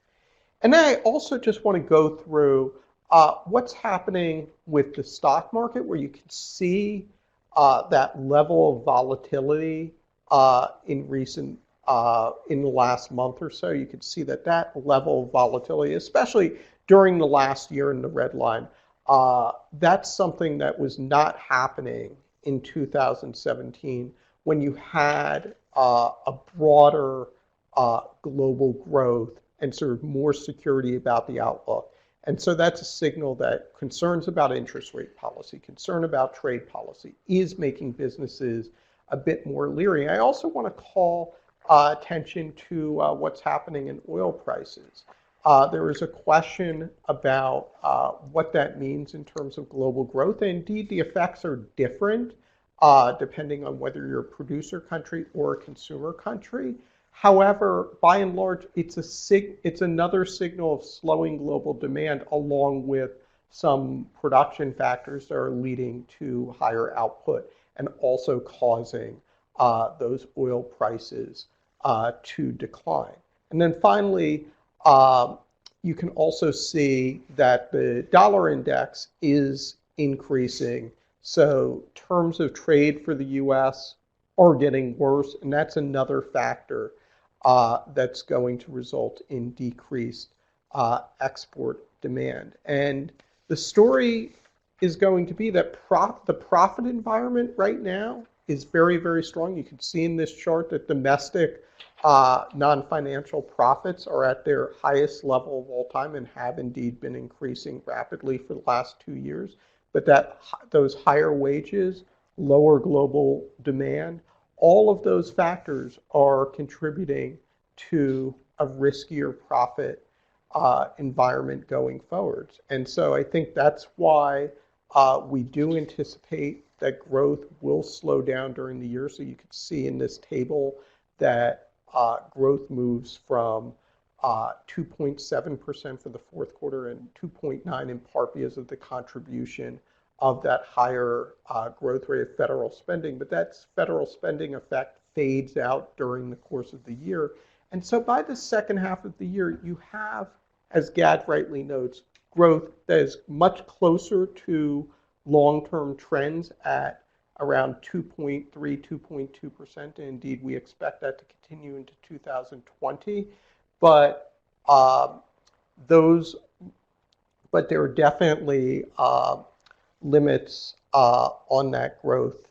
And then I also just want to go through what's happening with the stock market, where you can see that level of volatility in the last month or so. You can see that level of volatility, especially during the last year in the red line, that's something that was not happening in 2017 when you had a broader global growth and sort of more security about the outlook. And so that's a signal that concerns about interest rate policy, concern about trade policy is making businesses a bit more leery. I also want to call attention to what's happening in oil prices. There is a question about what that means in terms of global growth. And indeed, the effects are different depending on whether you're a producer country or a consumer country. However, by and large, it's another signal of slowing global demand, along with some production factors that are leading to higher output and also causing those oil prices to decline. And then finally, you can also see that the dollar index is increasing. So terms of trade for the US are getting worse, and that's another factor that's going to result in decreased export demand. And the story is going to be that the profit environment right now is very, very strong. You can see in this chart that domestic non-financial profits are at their highest level of all time and have indeed been increasing rapidly for the last 2 years. But those higher wages, lower global demand, all of those factors are contributing to a riskier profit environment going forward. And so I think that's why we do anticipate that growth will slow down during the year. So you can see in this table that growth moves from 2.7% for the fourth quarter and 2.9% in part because of the contribution of that higher growth rate of federal spending. But that federal spending effect fades out during the course of the year. And so by the second half of the year, you have, as Gad rightly notes, growth that is much closer to long-term trends at around 2.3, 2.2%. And indeed, we expect that to continue into 2020. But those, but there are definitely limits on that growth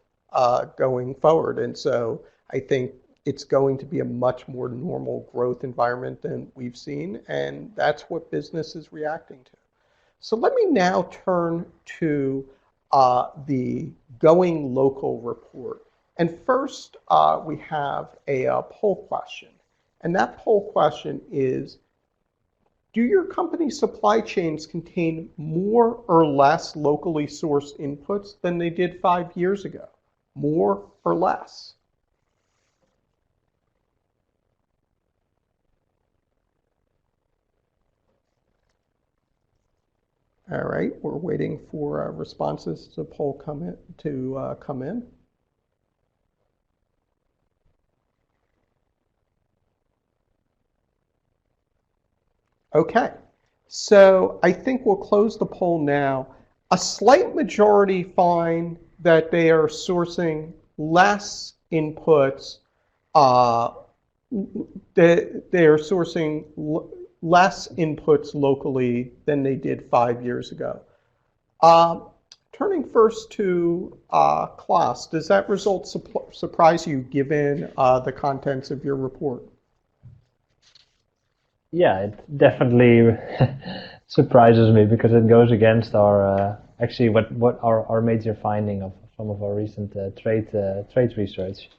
going forward. And so I think it's going to be a much more normal growth environment than we've seen, and that's what business is reacting to. So let me now turn to the Going Local report. And first, we have a poll question. And that poll question is, do your company's supply chains contain more or less locally sourced inputs than they did 5 years ago? More or less? All right, we're waiting for responses to the poll come in. Okay, so I think we'll close the poll now. A slight majority find that they are sourcing less inputs, they are sourcing less inputs locally than they did 5 years ago. Turning first to Klaas, does that result surprise you given the contents of your report? Yeah, it definitely surprises me because it goes against our actually what our major finding of some of our recent trade research.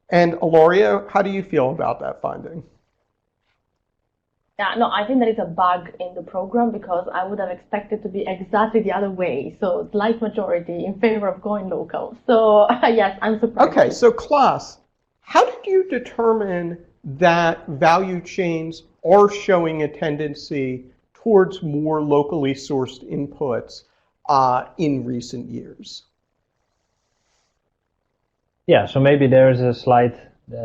And Aloria, how do you feel about that finding? Yeah, no, I think there is a bug in the program because I would have expected to be exactly the other way. So slight majority in favor of going local. So yes, I'm surprised. Okay, so Klaas, how did you determine that value chains are showing a tendency towards more locally sourced inputs in recent years? Yeah, so maybe there is a slight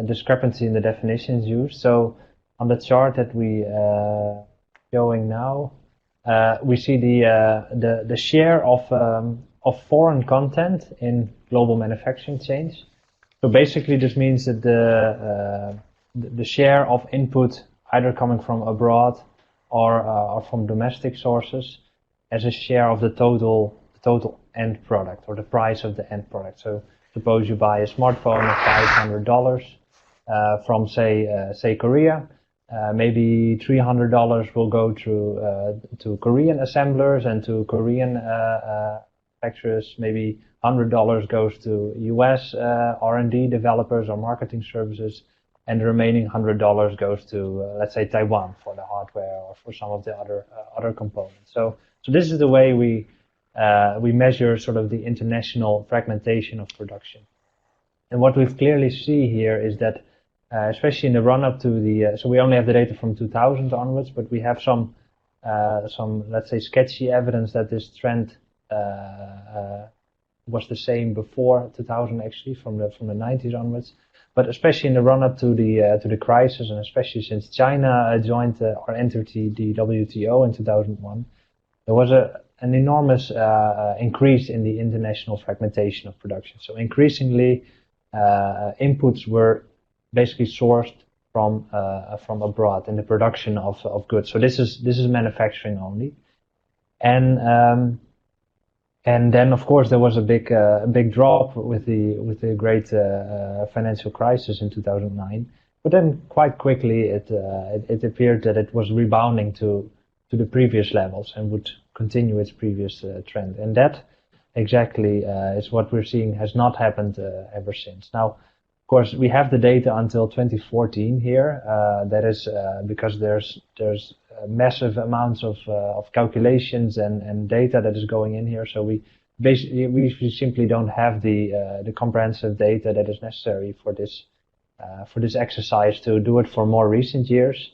discrepancy in the definitions used. So on the chart that we showing now, we see the share of foreign content in global manufacturing chains. So basically, this means that the share of input either coming from abroad or from domestic sources as a share of the total end product or the price of the end product. So suppose you buy a smartphone of $500 from say Korea. Maybe $300 will go to Korean assemblers and to Korean manufacturers. Maybe $100 goes to US R&D developers or marketing services, and the remaining $100 goes to let's say Taiwan for the hardware or for some of the other components. So this is the way we measure sort of the international fragmentation of production. And what we clearly see here is that especially in the run-up to the, so we only have the data from 2000 onwards, but we have some let's say sketchy evidence that this trend was the same before 2000 actually, from the 90s onwards. But especially in the run-up to the crisis, and especially since China joined or entered the WTO in 2001, there was an enormous increase in the international fragmentation of production. So increasingly, inputs were basically sourced from abroad in the production of goods. So this is manufacturing only, and then of course there was a big drop with the great financial crisis in 2009. But then quite quickly it appeared that it was rebounding to the previous levels and would continue its previous trend, and that exactly is what we're seeing has not happened ever since. Now, of course, we have the data until 2014 here. That is because there's massive amounts of calculations and data that is going in here. So we simply don't have the comprehensive data that is necessary for this exercise to do it for more recent years.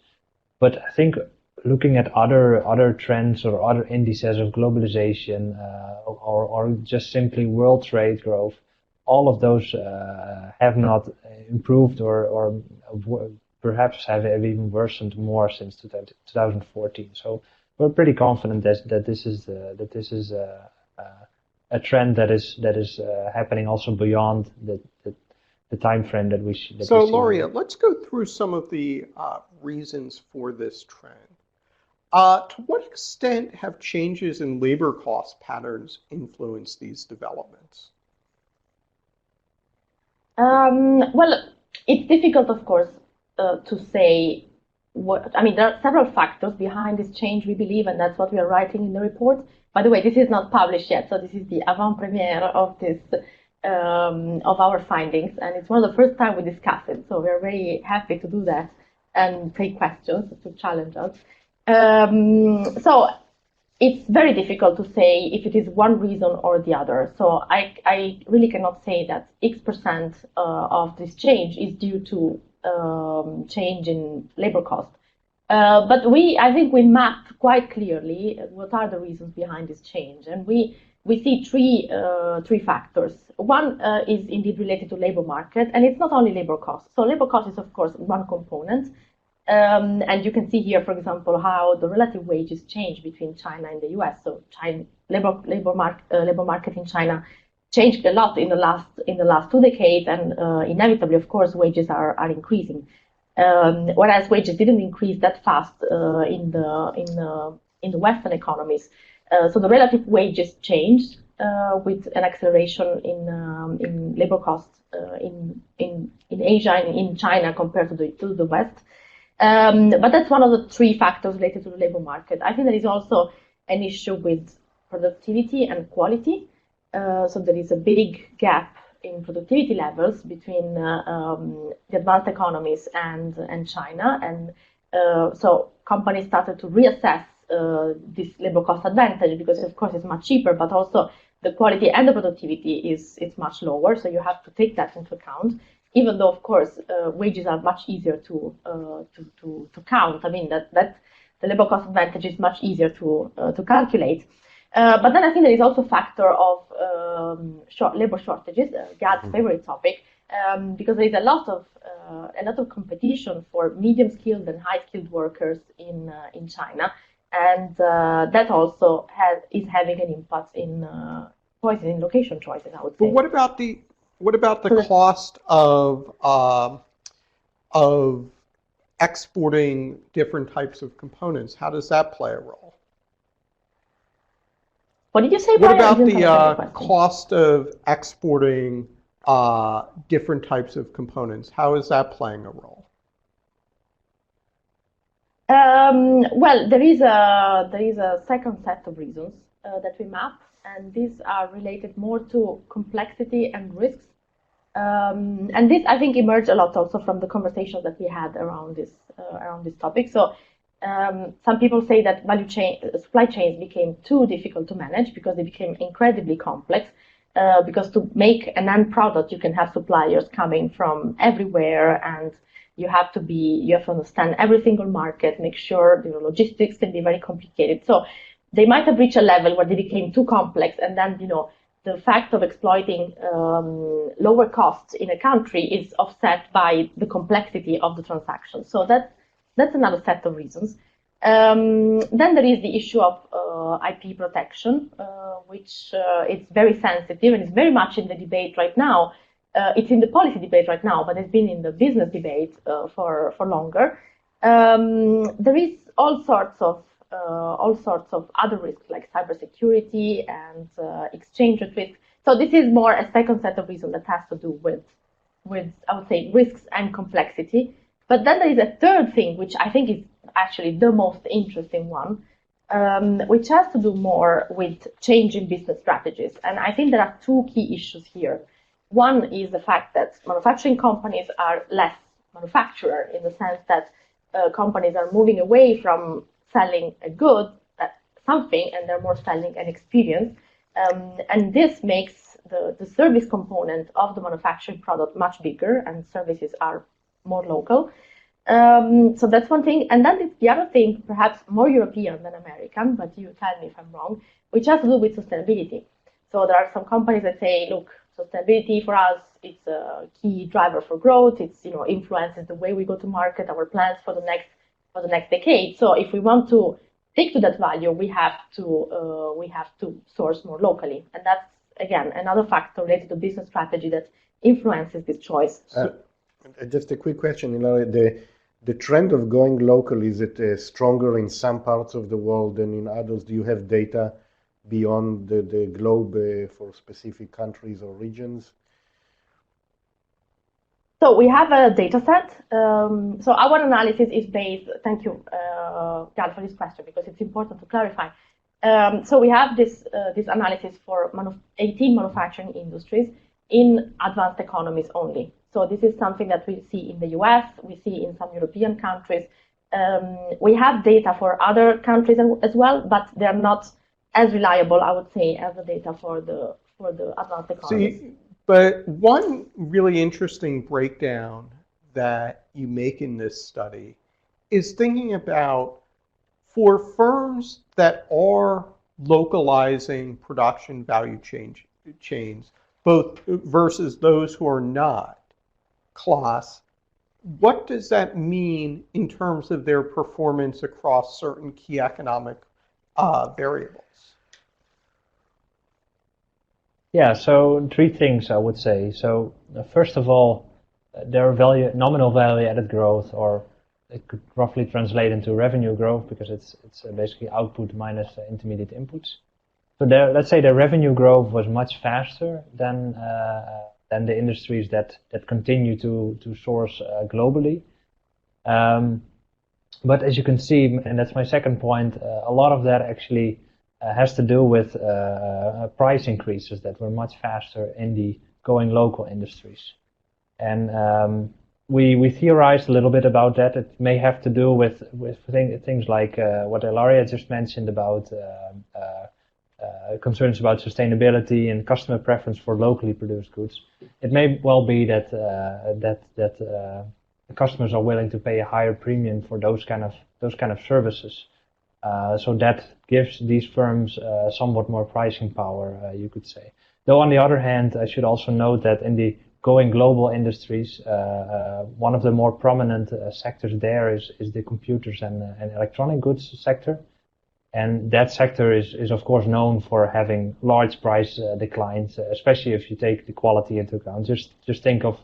But I think looking at other trends or other indices of globalization or just simply world trade growth, all of those have not improved or perhaps have even worsened more since 2014. So we're pretty confident that this is a trend that is happening also beyond the time frame that we see. So, Loria, let's go through some of the reasons for this trend. To what extent have changes in labor cost patterns influenced these developments? Well, it's difficult, of course, to say what. I mean, there are several factors behind this change, we believe, and that's what we are writing in the report. By the way, this is not published yet, so this is the avant-premiere of this of our findings, and it's one of the first time we discuss it. So we're very happy to do that and take questions to challenge us. So it's very difficult to say if it is one reason or the other. So I really cannot say that X% of this change is due to change in labor cost. But I think we mapped quite clearly what are the reasons behind this change, and we see three factors. One is indeed related to labor market, and it's not only labor cost. So labor cost is of course one component. And you can see here, for example, how the relative wages change between China and the US. So labor market in China changed a lot in the last 2 decades, and inevitably, of course, wages are increasing. Whereas wages didn't increase that fast in the Western economies. So the relative wages changed with an acceleration in labor costs in Asia and in China compared to the West. But that's one of the three factors related to the labor market. I think there is also an issue with productivity and quality. So there is a big gap in productivity levels between the advanced economies and China. And so companies started to reassess this labor cost advantage because, of course, it's much cheaper, but also the quality and the productivity is much lower. So you have to take that into account. Even though, of course, wages are much easier to count. I mean that the labor cost advantage is much easier to calculate. But then I think there is also a factor of labor shortages, Gad's favorite topic, because there is a lot of competition for medium-skilled and high-skilled workers in China, and that also is having an impact in choices, in location choices, I would say. But what about the cost of exporting different types of components? How does that play a role? What did you say, What Brian? about the cost of exporting different types of components? How is that playing a role? Well, there is a second set of reasons that we map, and these are related more to complexity and risks. And this, I think, emerged a lot also from the conversations that we had around this topic. So some people say that supply chains became too difficult to manage because they became incredibly complex. Because to make an end product, you can have suppliers coming from everywhere, and you have to understand every single market, make sure logistics can be very complicated. So they might have reached a level where they became too complex, and then the fact of exploiting lower costs in a country is offset by the complexity of the transaction. So that's another set of reasons. Then there is the issue of IP protection, which is very sensitive and is very much in the debate right now. It's in the policy debate right now, but it's been in the business debate for longer. There is all sorts of other risks like cybersecurity and exchange risk. So this is more a second set of reasons that has to do with I would say risks and complexity. But then there is a third thing, which I think is actually the most interesting one, which has to do more with changing business strategies. And I think there are two key issues here. One is the fact that manufacturing companies are less manufacturer in the sense that companies are moving away from selling a good, something, and they're more selling an experience. And this makes the service component of the manufacturing product much bigger, and services are more local. So that's one thing. And then the other thing, perhaps more European than American, but you tell me if I'm wrong, which has to do with sustainability. So there are some companies that say, look, sustainability for us, it's a key driver for growth. It's influences the way we go to market, our plans for the next decade. So if we want to stick to that value, we have to source more locally, and that's again another factor related to business strategy that influences this choice. Just a quick question, Ilaria. The trend of going local, is it stronger in some parts of the world than in others? Do you have data beyond the globe for specific countries or regions? So we have a data set. So our analysis is based, thank you, Gal, for this question, because it's important to clarify. So we have this analysis for 18 manufacturing industries in advanced economies only. So this is something that we see in the US, we see in some European countries. We have data for other countries as well, but they're not as reliable, I would say, as the data for the advanced economies. But one really interesting breakdown that you make in this study is thinking about, for firms that are localizing production value chains, both versus those who are not, Klaas, what does that mean in terms of their performance across certain key economic variables? Yeah, so three things I would say. So first of all, their nominal value added growth, or it could roughly translate into revenue growth because it's basically output minus intermediate inputs. So let's say the revenue growth was much faster than the industries that continue to source globally. But as you can see, and that's my second point, a lot of that actually has to do with price increases that were much faster in the going local industries. And we theorized a little bit about that. It may have to do with things like what Ilaria just mentioned about concerns about sustainability and customer preference for locally produced goods. It may well be that customers are willing to pay a higher premium for those kind of services. So that gives these firms somewhat more pricing power, you could say. Though on the other hand, I should also note that in the going global industries, one of the more prominent sectors there is the computers and electronic goods sector. And that sector is of course known for having large price declines, especially if you take the quality into account. Just think of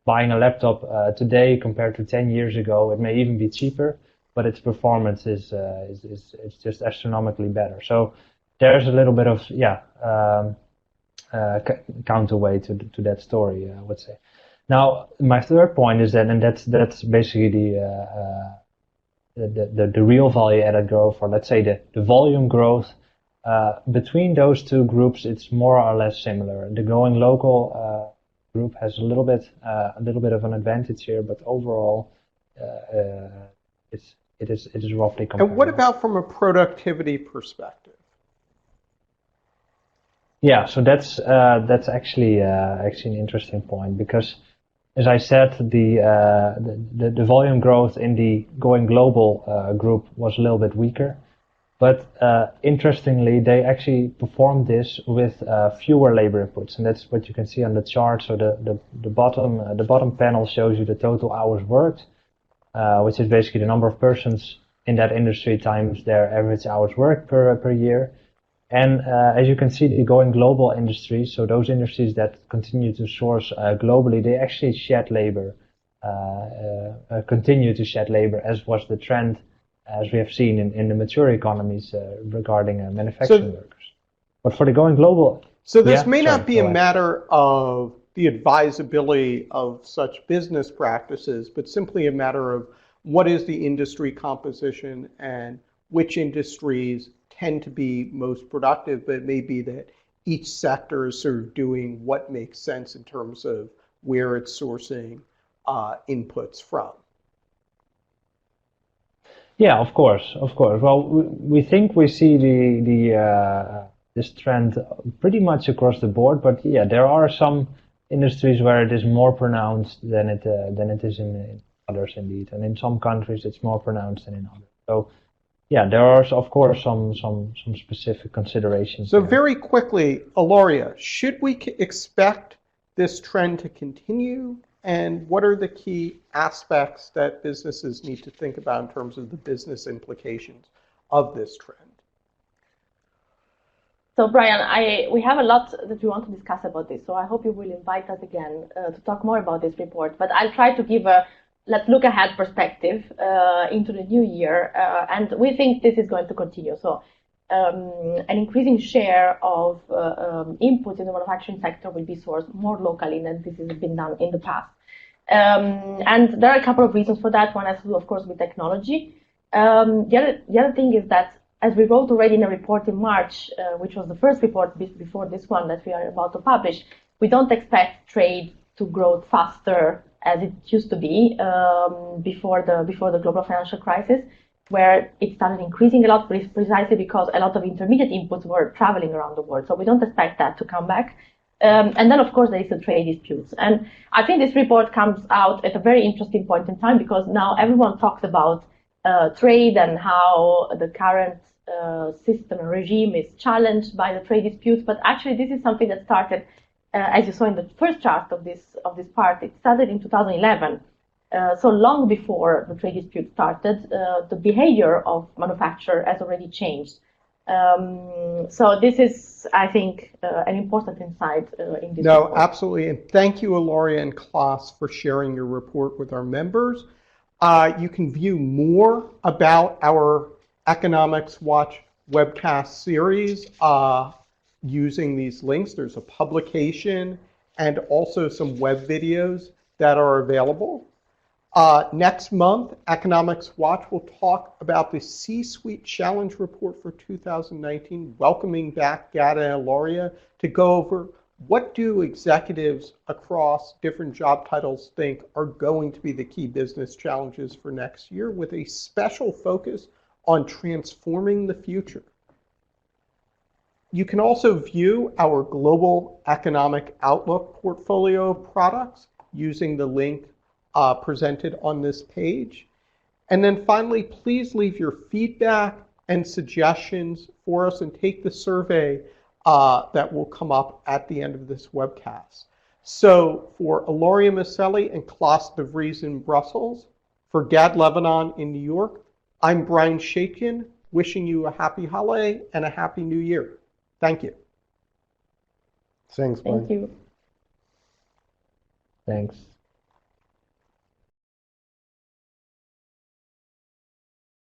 buying a laptop today compared to 10 years ago. It may even be cheaper, but its performance is just astronomically better. So there's a little bit of counterweight to that story, I would say. Now my third point is that, and that's basically the real value added growth, or let's say the volume growth. Between those two groups, it's more or less similar. The going local group has a little bit of an advantage here, but overall, it is roughly comparable. And what about from a productivity perspective? Yeah, so that's actually an interesting point, because as I said, the volume growth in the going global group was a little bit weaker, but interestingly, they actually performed this with fewer labor inputs, and that's what you can see on the chart. So the bottom panel shows you the total hours worked, which is basically the number of persons in that industry times their average hours worked per year. And as you can see, the going global industries, so those industries that continue to source globally, they actually shed labor, continue to shed labor, as was the trend, as we have seen in the mature economies regarding manufacturing workers. But for the going global... So this may not be a matter of the advisability of such business practices, but simply a matter of what is the industry composition and which industries tend to be most productive, but it may be that each sector is sort of doing what makes sense in terms of where it's sourcing inputs from. Yeah, of course. Well, we think we see this trend pretty much across the board, but yeah, there are some industries where it is more pronounced than it is in others, indeed, and in some countries it's more pronounced than in others. So yeah, there are of course some specific considerations. So very quickly, Ilaria, should we expect this trend to continue? And what are the key aspects that businesses need to think about in terms of the business implications of this trend? So Brian, we have a lot that we want to discuss about this. So I hope you will invite us again to talk more about this report. But I'll try to give a let's look ahead perspective into the new year, and we think this is going to continue. So an increasing share of inputs in the manufacturing sector will be sourced more locally than this has been done in the past. And there are a couple of reasons for that. One has to do, of course, with technology. The other thing is that, as we wrote already in a report in March, which was the first report before this one that we are about to publish, we don't expect trade to grow faster as it used to be before the global financial crisis, where it started increasing a lot, precisely because a lot of intermediate inputs were traveling around the world. So we don't expect that to come back. And then, of course, there is the trade disputes. And I think this report comes out at a very interesting point in time, because now everyone talks about trade and how the current system and regime is challenged by the trade disputes. But actually, this is something that started, as you saw in the first chart of this part, it started in 2011. So long before the trade dispute started, the behavior of manufacture has already changed. So this is, I think, an important insight in this report. No, absolutely. And thank you, Ilaria and Klaas, for sharing your report with our members. You can view more about our Economics Watch webcast series using these links. There's a publication and also some web videos that are available. Next month, Economics Watch will talk about the C-Suite Challenge Report for 2019, welcoming back Gada and Ilaria to go over what do executives across different job titles think are going to be the key business challenges for next year, with a special focus on transforming the future. You can also view our Global Economic Outlook portfolio of products using the link presented on this page. And then finally, please leave your feedback and suggestions for us and take the survey that will come up at the end of this webcast. So for Ilaria Maselli and Klaas de Vries in Brussels, for Gad Lebanon in New York, I'm Brian Shakin, wishing you a happy holiday and a happy new year. Thank you. Thanks, Brian. Thank you. Thanks.